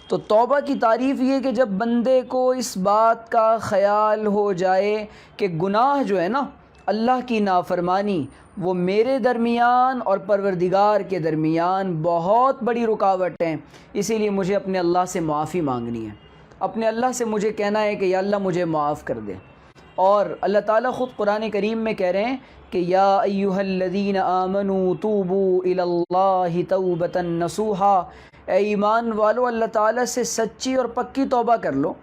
تو توبہ کی تعریف یہ کہ جب بندے کو اس بات کا خیال ہو جائے کہ گناہ جو ہے نا، اللہ کی نافرمانی، وہ میرے درمیان اور پروردگار کے درمیان بہت بڑی رکاوٹ ہے، اسی لیے مجھے اپنے اللہ سے معافی مانگنی ہے، اپنے اللہ سے مجھے کہنا ہے کہ یا اللہ مجھے معاف کر دے۔ اور اللہ تعالیٰ خود قرآن کریم میں کہہ رہے ہیں کہ یا ایہا الذین آمنوا توبوا الی اللہ توبۃ نصوحا، اے ایمان والو اللہ تعالیٰ سے سچی اور پکی توبہ کر لو۔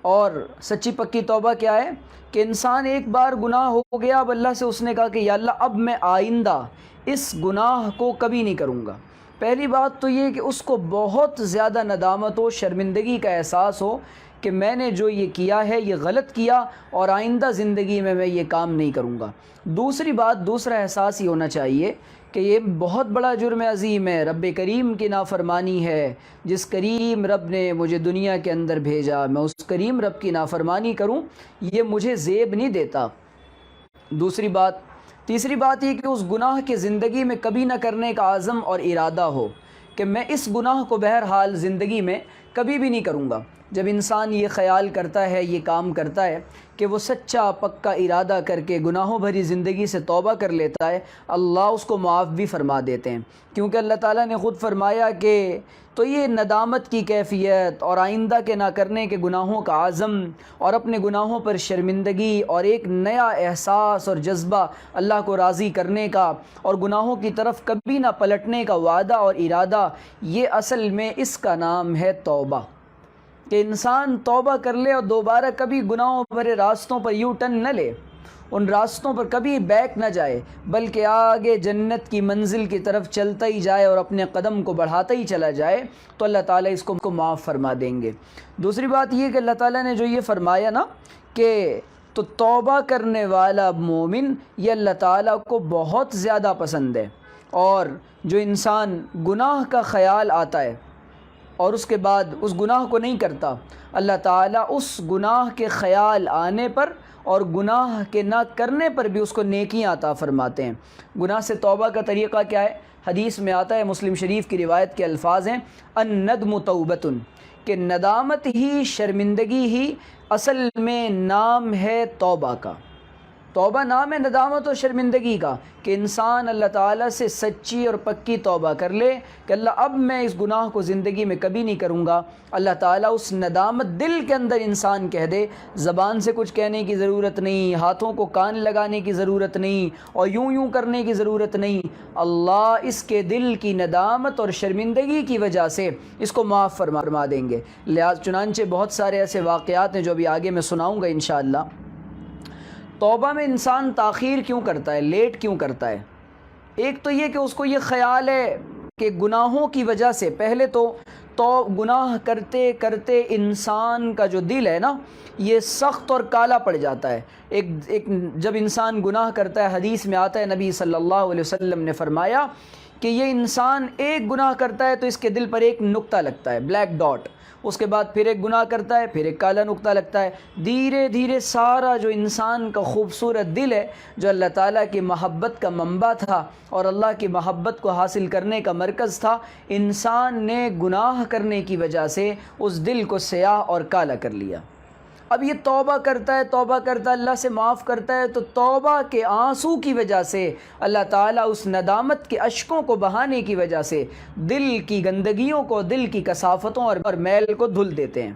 اور سچی پکی توبہ کیا ہے؟ کہ انسان ایک بار گناہ ہو گیا، اب اللہ سے اس نے کہا کہ یا اللہ اب میں آئندہ اس گناہ کو کبھی نہیں کروں گا۔ پہلی بات تو یہ کہ اس کو بہت زیادہ ندامت و شرمندگی کا احساس ہو کہ میں نے جو یہ کیا ہے یہ غلط کیا اور آئندہ زندگی میں یہ کام نہیں کروں گا۔ دوسری بات، دوسرا احساس یہ ہونا چاہیے کہ یہ بہت بڑا جرم عظیم ہے، رب کریم کی نافرمانی ہے۔ جس کریم رب نے مجھے دنیا کے اندر بھیجا، میں اس کریم رب کی نافرمانی کروں، یہ مجھے زیب نہیں دیتا۔ دوسری بات، تیسری بات یہ کہ اس گناہ کے زندگی میں کبھی نہ کرنے کا عزم اور ارادہ ہو کہ میں اس گناہ کو بہرحال زندگی میں کبھی بھی نہیں کروں گا۔ جب انسان یہ خیال کرتا ہے، یہ کام کرتا ہے کہ وہ سچا پکا ارادہ کر کے گناہوں بھری زندگی سے توبہ کر لیتا ہے، اللہ اس کو معاف بھی فرما دیتے ہیں، کیونکہ اللہ تعالیٰ نے خود فرمایا کہ تو یہ ندامت کی کیفیت اور آئندہ کے نہ کرنے کے گناہوں کا عزم اور اپنے گناہوں پر شرمندگی اور ایک نیا احساس اور جذبہ اللہ کو راضی کرنے کا اور گناہوں کی طرف کبھی نہ پلٹنے کا وعدہ اور ارادہ، یہ اصل میں اس کا نام ہے توبہ۔ کہ انسان توبہ کر لے اور دوبارہ کبھی گناہوں بھرے راستوں پر یو ٹرن نہ لے، ان راستوں پر کبھی بیک نہ جائے، بلکہ آگے جنت کی منزل کی طرف چلتا ہی جائے اور اپنے قدم کو بڑھاتا ہی چلا جائے، تو اللہ تعالیٰ اس کو معاف فرما دیں گے۔ دوسری بات یہ کہ اللہ تعالیٰ نے جو یہ فرمایا نا کہ تو توبہ کرنے والا مومن، یہ اللہ تعالیٰ کو بہت زیادہ پسند ہے۔ اور جو انسان گناہ کا خیال آتا ہے اور اس کے بعد اس گناہ کو نہیں کرتا، اللہ تعالیٰ اس گناہ کے خیال آنے پر اور گناہ کے نہ کرنے پر بھی اس کو نیکیاں عطا فرماتے ہیں۔ گناہ سے توبہ کا طریقہ کیا ہے؟ حدیث میں آتا ہے، مسلم شریف کی روایت کے الفاظ ہیں، الندم توبۃ، کہ ندامت ہی، شرمندگی ہی اصل میں نام ہے توبہ کا۔ توبہ نام ہے ندامت اور شرمندگی کا، کہ انسان اللہ تعالیٰ سے سچی اور پکی توبہ کر لے کہ اللہ اب میں اس گناہ کو زندگی میں کبھی نہیں کروں گا۔ اللہ تعالیٰ اس ندامت دل کے اندر انسان کہہ دے، زبان سے کچھ کہنے کی ضرورت نہیں، ہاتھوں کو کان لگانے کی ضرورت نہیں اور یوں کرنے کی ضرورت نہیں، اللہ اس کے دل کی ندامت اور شرمندگی کی وجہ سے اس کو معاف فرما دیں گے۔ لہٰذا چنانچہ بہت سارے ایسے واقعات ہیں جو ابھی آگے میں سناؤں گا انشاءاللہ۔ توبہ میں انسان تاخیر کیوں کرتا ہے، لیٹ کیوں کرتا ہے؟ ایک تو یہ کہ اس کو یہ خیال ہے کہ گناہوں کی وجہ سے، پہلے تو گناہ کرتے کرتے انسان کا جو دل ہے نا یہ سخت اور کالا پڑ جاتا ہے۔ ایک جب انسان گناہ کرتا ہے، حدیث میں آتا ہے، نبی صلی اللہ علیہ وسلم نے فرمایا کہ یہ انسان ایک گناہ کرتا ہے تو اس کے دل پر ایک نقطہ لگتا ہے، بلیک ڈاٹ، اس کے بعد پھر ایک گناہ کرتا ہے، پھر ایک کالا نقطہ لگتا ہے، دھیرے دھیرے سارا جو انسان کا خوبصورت دل ہے، جو اللہ تعالیٰ کی محبت کا منبع تھا اور اللہ کی محبت کو حاصل کرنے کا مرکز تھا، انسان نے گناہ کرنے کی وجہ سے اس دل کو سیاہ اور کالا کر لیا۔ اب یہ توبہ کرتا ہے اللہ سے معاف کرتا ہے، تو توبہ کے آنسو کی وجہ سے اللہ تعالیٰ اس ندامت کے اشکوں کو بہانے کی وجہ سے دل کی گندگیوں کو، دل کی کثافتوں اور میل کو دھل دیتے ہیں۔